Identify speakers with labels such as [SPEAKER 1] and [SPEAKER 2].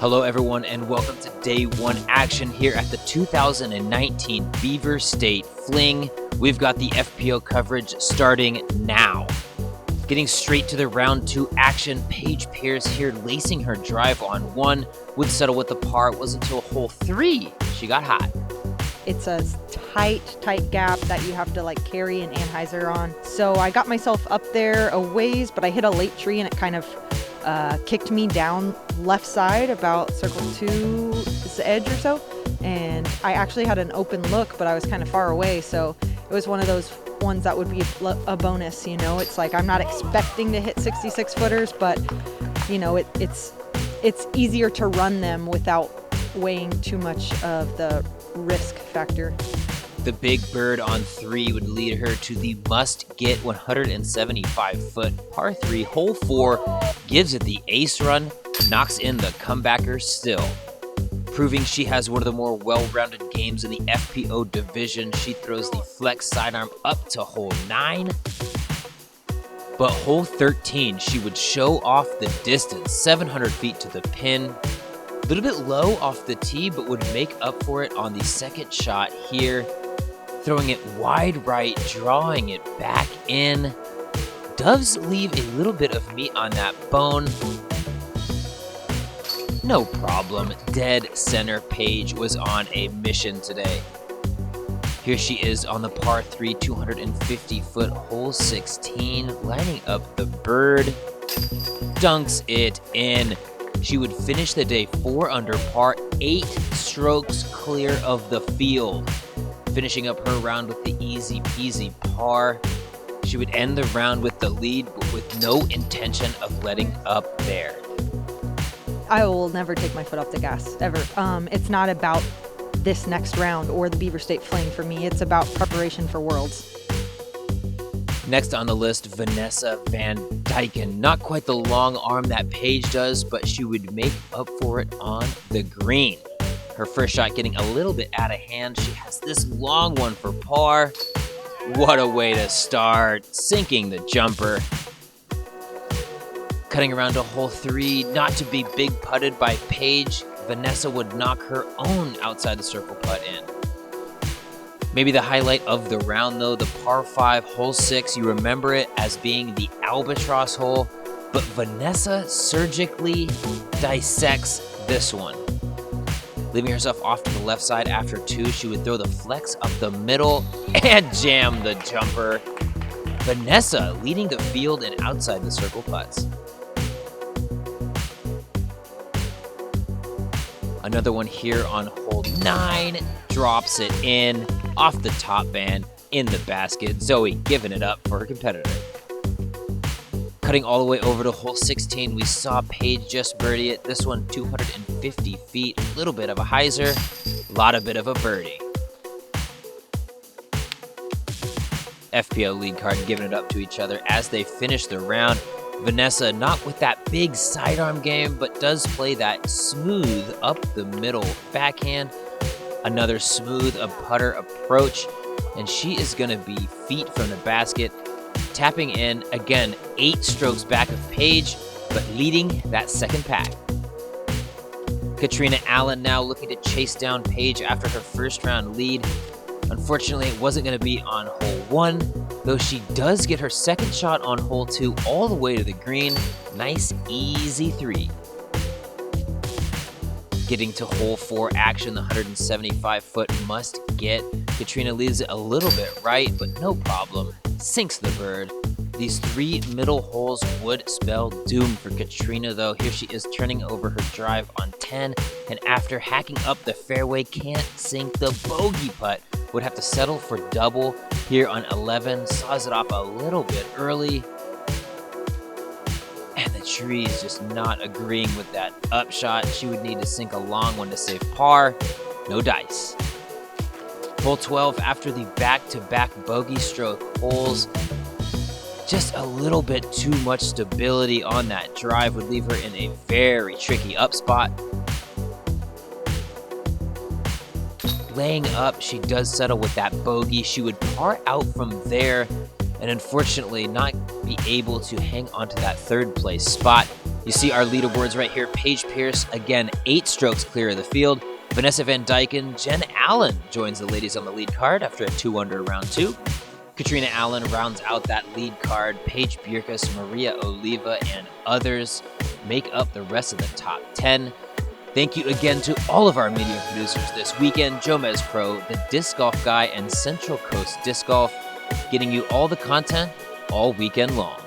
[SPEAKER 1] Hello everyone and welcome to day one action here at the 2019 Beaver State Fling. We've got the FPO coverage starting now. Getting straight to the round two action, Paige Pierce here lacing her drive on one, would settle with the par. It wasn't until hole three she got hot.
[SPEAKER 2] It's a tight gap that you have to like carry an anhyzer on. So I got myself up there a ways, but I hit a late tree and it kind of kicked me down left side about circle two's edge or so. And I actually had an open look, but I was kind of far away. So it was one of those ones that would be a bonus, you know. It's like I'm not expecting to hit 66 footers, but you know, it's easier to run them without weighing too much of the risk factor.
[SPEAKER 1] The big bird on three would lead her to the must-get 175-foot par 3. Hole 4 gives it the ace run, knocks in the comebacker still. Proving she has one of the more well-rounded games in the FPO division, she throws the flex sidearm up to hole 9. But hole 13, she would show off the distance, 700 feet to the pin. A little bit low off the tee, but would make up for it on the second shot here. Throwing it wide right, drawing it back in. Does leave a little bit of meat on that bone. No problem. Dead center. Paige was on a mission today. Here she is on the par 3, 250-foot hole 16, lining up the bird. Dunks it in. She would finish the day 4 under par, 8 strokes clear of the field. Finishing up her round with the easy peasy par. She would end the round with the lead, but with no intention of letting up there.
[SPEAKER 2] I will never take my foot off the gas, ever. It's not about this next round or the Beaver State Fling for me. It's about preparation for Worlds.
[SPEAKER 1] Next on the list, Vanessa Van Dyken. Not quite the long arm that Paige does, but she would make up for it on the green. Her first shot getting a little bit out of hand. She has this long one for par. What a way to start, sinking the jumper. Cutting around to hole 3, not to be big putted by Paige. Vanessa would knock her own outside the circle putt in. Maybe the highlight of the round though, the par 5, hole 6. You remember it as being the albatross hole, but Vanessa surgically dissects this one. Leaving herself off to the left side after 2, she would throw the flex up the middle and jam the jumper. Vanessa leading the field in outside the circle putts. Another one here on hole 9, drops it in, off the top band, in the basket. Zoe giving it up for her competitor. Cutting all the way over to hole 16, we saw Paige just birdie it. This one 250 feet, a little bit of a hyzer, a lot of bit of a birdie. FPO lead card giving it up to each other as they finish the round. Vanessa not with that big sidearm game, but does play that smooth up the middle backhand. Another smooth putter approach, and she is going to be feet from the basket. Tapping in, again, 8 strokes back of Paige, but leading that second pack. Katrina Allen now looking to chase down Paige after her first round lead. Unfortunately, it wasn't going to be on hole 1, though she does get her second shot on hole 2 all the way to the green. Nice, easy 3. Getting to hole 4 action, the 175-foot must get. Katrina leaves it a little bit right, but no problem. Sinks the bird. These 3 middle holes would spell doom for Katrina, though. Here she is turning over her drive on 10, and after hacking up the fairway, can't sink the bogey putt. Would have to settle for double here on 11. Saws it off a little bit early. And the tree is just not agreeing with that upshot. She would need to sink a long one to save par. No dice. Hole 12 after the back-to-back bogey stroke holes. Just a little bit too much stability on that drive would leave her in a very tricky up spot. Laying up, she does settle with that bogey. She would par out from there and unfortunately not be able to hang onto that third place spot. You see our leaderboards right here. Paige Pierce, again, 8 strokes clear of the field. Vanessa Van Dyken, Jen Allen joins the ladies on the lead card after a 2-under round 2. Katrina Allen rounds out that lead card. Paige Pierce, Maria Oliva, and others make up the rest of the top 10. Thank you again to all of our media producers this weekend, Jomez Pro, the Disc Golf Guy, and Central Coast Disc Golf, getting you all the content all weekend long.